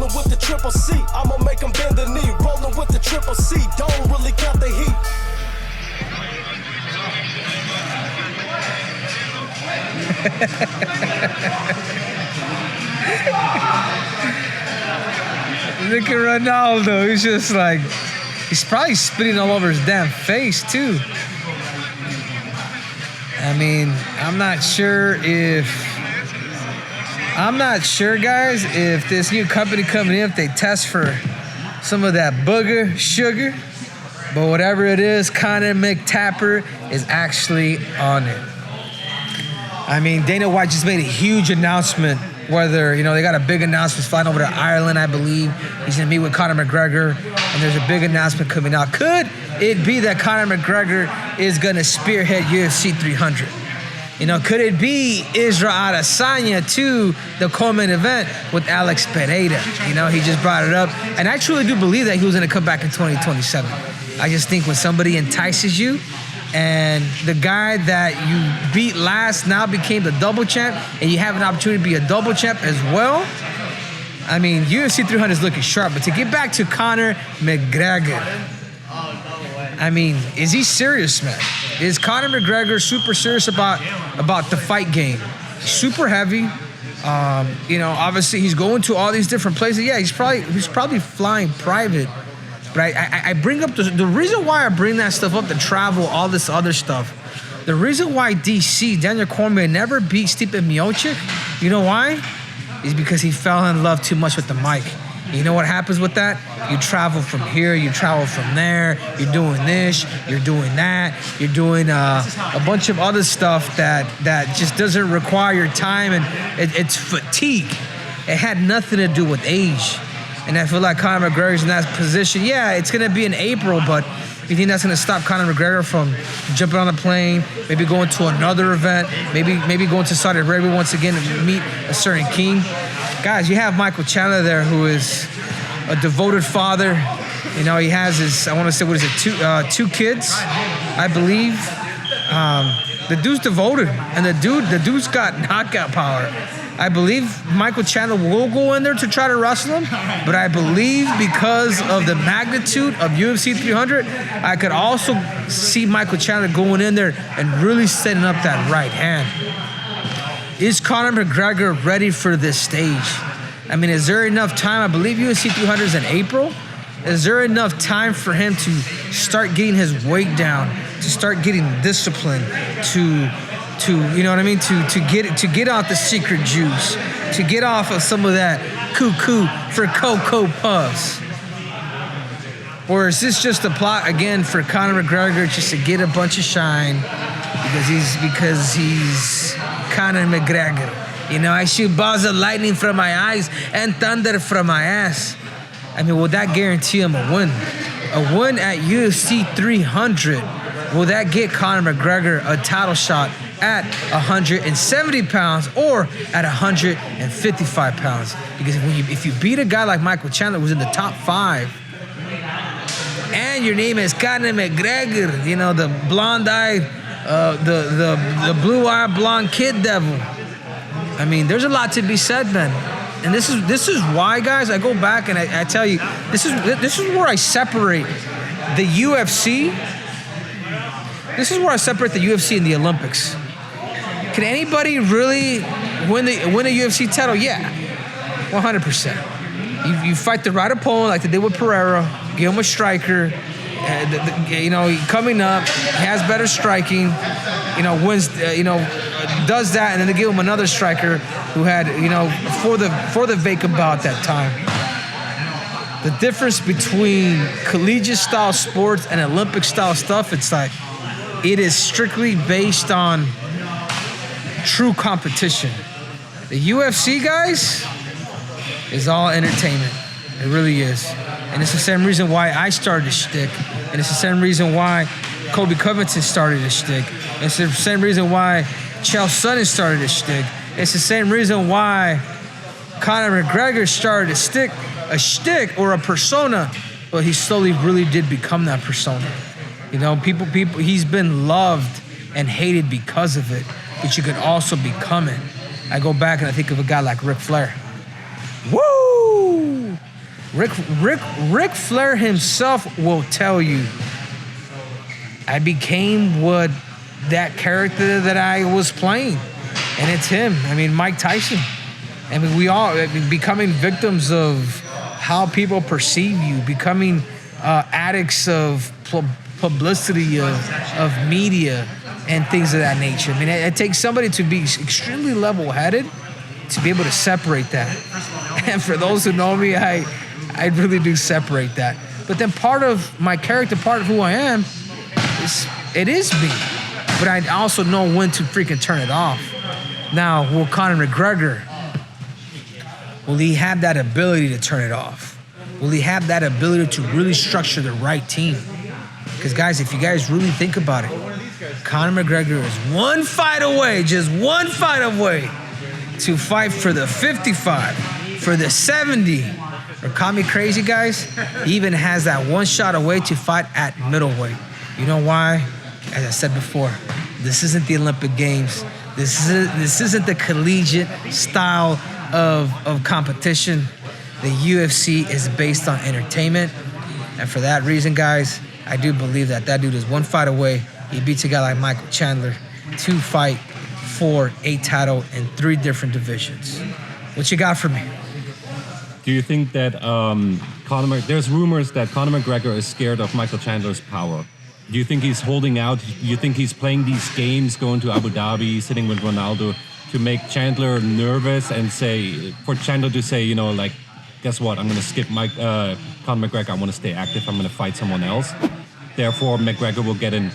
Rolling with the triple C, I'ma make them bend the knee. Rolling with the triple C, don't really count the heat. Look at Ronaldo. He's just like, he's probably spitting all over his damn face too. I mean, I'm not sure, guys, if this new company coming in, if they test for some of that booger sugar, but whatever it is, Conor McTapper is actually on it. I mean, Dana White just made a huge announcement, whether, you know, they got a big announcement flying over to Ireland, I believe. He's going to meet with Conor McGregor, and there's a big announcement coming out. Could it be that Conor McGregor is going to spearhead UFC 300? You know, could it be Israel Adesanya to the co-main event with Alex Pereira? You know, he just brought it up. And I truly do believe that he was going to come back in 2027. I just think when somebody entices you, and the guy that you beat last now became the double champ, and you have an opportunity to be a double champ as well. I mean, UFC 300 is looking sharp. But to get back to Conor McGregor, I mean, is he serious, man? Is Conor McGregor super serious about the fight game? Super heavy. You know, obviously he's going to all these different places. Yeah, he's probably flying private. But I bring up the reason why I bring that stuff up, the travel, all this other stuff. The reason why DC, Daniel Cormier, never beat Stipe Miocic, you know why? Is because he fell in love too much with the mic. You know what happens with that? You travel from here, you travel from there, you're doing this, you're doing that, you're doing a bunch of other stuff that just doesn't require your time, and it's fatigue. It had nothing to do with age. And I feel like Conor McGregor's in that position. Yeah, it's going to be in April, but you think that's going to stop Conor McGregor from jumping on a plane, maybe going to another event, maybe going to Saudi Arabia once again to meet a certain king? Guys, you have Michael Chandler there, who is a devoted father. You know, he has his, I want to say, what is it, two kids, I believe. The dude's devoted, and the dude's got knockout power. I believe Michael Chandler will go in there to try to wrestle him, but I believe because of the magnitude of UFC 300, I could also see Michael Chandler going in there and really setting up that right hand. Is Conor McGregor ready for this stage? I mean, is there enough time? I believe UFC 300 is in April. Is there enough time for him to start getting his weight down, to start getting discipline, to you know what I mean, to get off the secret juice, to get off of some of that cuckoo for Cocoa Puffs? Or is this just a plot again for Conor McGregor just to get a bunch of shine because he's Conor McGregor? You know, I shoot balls of lightning from my eyes and thunder from my ass. I mean, will that guarantee him a win? A win at UFC 300. Will that get Conor McGregor a title shot at 170 pounds or at 155 pounds? Because if you beat a guy like Michael Chandler, who's in the top 5, and your name is Conor McGregor, you know, the blonde-eyed, the blue-eyed blonde kid devil. I mean, there's a lot to be said, man. And this is why, guys, I go back and I tell you, this is where I separate the UFC. This is where I separate the UFC and the Olympics. Can anybody really win a UFC title? Yeah, 100%. You fight the right opponent like they did with Pereira. Give him a striker. You know, coming up, he has better striking. You know, wins. You know, does that, and then they give him another striker who had, you know, for the vacant bout at that time. The difference between collegiate style sports and Olympic style stuff, it's like it is strictly based on true competition. The UFC, guys, is all entertainment. It really is. And it's the same reason why I started a shtick. And it's the same reason why Kobe Covington started a shtick. It's the same reason why Chael Sonnen started a shtick. It's the same reason why Conor McGregor started a shtick or a persona, but he slowly really did become that persona. You know, people, he's been loved and hated because of it, but you can also become it. I go back and I think of a guy like Ric Flair. Woo! Ric Flair himself will tell you, I became what that character that I was playing, and it's him. I mean, Mike Tyson. I mean, we all becoming victims of how people perceive you, becoming addicts of publicity, of media, and things of that nature. I mean, it takes somebody to be extremely level-headed to be able to separate that. And for those who know me, I really do separate that. But then part of my character, part of who I am, it is me. But I also know when to freaking turn it off. Now, will Conor McGregor, will he have that ability to turn it off? Will he have that ability to really structure the right team? Because guys, if you guys really think about it, Conor McGregor is one fight away, just one fight away to fight for the 55, for the 70. Or call me crazy, guys, he even has that one shot away to fight at middleweight. You know why? As I said before, this isn't the Olympic Games. This isn't the collegiate style of competition. The UFC is based on entertainment. And for that reason, guys, I do believe that dude is one fight away. He beats a guy like Michael Chandler to fight for a title in 3 different divisions. What you got for me? Do you think that there's rumors that Conor McGregor is scared of Michael Chandler's power? Do you think he's holding out? Do you think he's playing these games, going to Abu Dhabi, sitting with Ronaldo, to make Chandler nervous and for Chandler to say, like, guess what? I'm going to skip Conor McGregor. I want to stay active. I'm going to fight someone else. Therefore, McGregor will get an,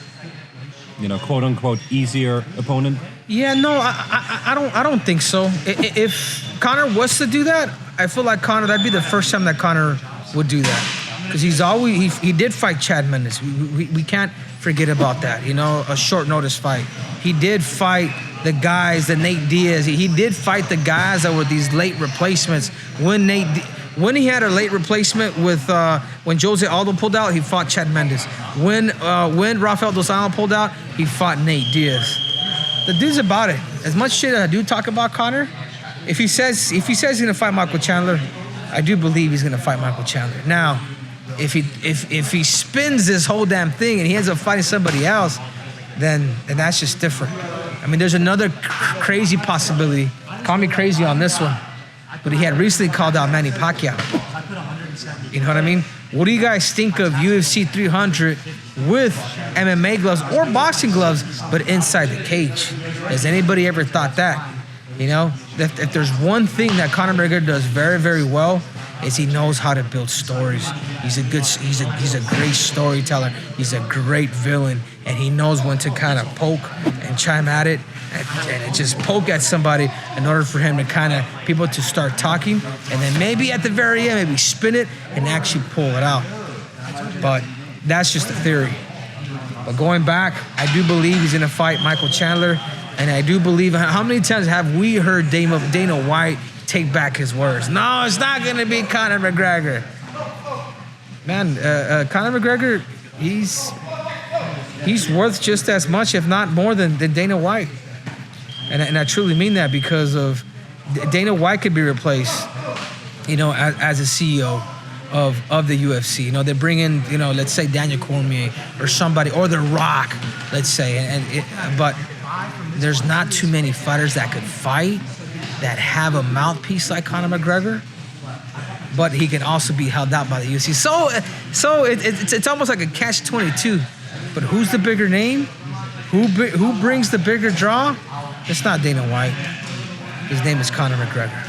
quote unquote, easier opponent. Yeah, no, I don't think so. If Conor was to do that, I feel like that'd be the first time that Conor would do that. Because he did fight Chad Mendes. We can't forget about that. A short notice fight. He did fight the guys, the Nate Diaz. He did fight the guys that were these late replacements. When he had a late replacement with when Jose Aldo pulled out, he fought Chad Mendes. When Rafael Dos Anjos pulled out, he fought Nate Diaz. The dude's about it. As much shit as I do talk about Conor, if he says he's gonna fight Michael Chandler, I do believe he's gonna fight Michael Chandler. Now, if he spins this whole damn thing and he ends up fighting somebody else, then that's just different. I mean, there's another crazy possibility. Call me crazy on this one, but he had recently called out Manny Pacquiao. You know what I mean? What do you guys think of UFC 300 with MMA gloves or boxing gloves, but inside the cage? Has anybody ever thought that? If there's one thing that Conor McGregor does very, very well, is he knows how to build stories. He's a great storyteller. He's a great villain, and he knows when to kind of poke and chime at it and just poke at somebody in order for him to kind of people to start talking, and then maybe at the very end, maybe spin it and actually pull it out. But that's just a theory. But going back, I do believe he's gonna fight Michael Chandler, and I do believe. How many times have we heard Dana White take back his words? No, it's not gonna be Conor McGregor. Man, Conor McGregor, he's worth just as much, if not more, than Dana White. And I truly mean that, because of Dana White could be replaced, as a CEO of the UFC. They bring in, let's say Daniel Cormier or somebody, or The Rock, let's say. But there's not too many fighters that could fight that have a mouthpiece like Conor McGregor, but he can also be held out by the UFC. So it's almost like a catch-22. But who's the bigger name? Who brings the bigger draw? It's not Dana White. His name is Conor McGregor.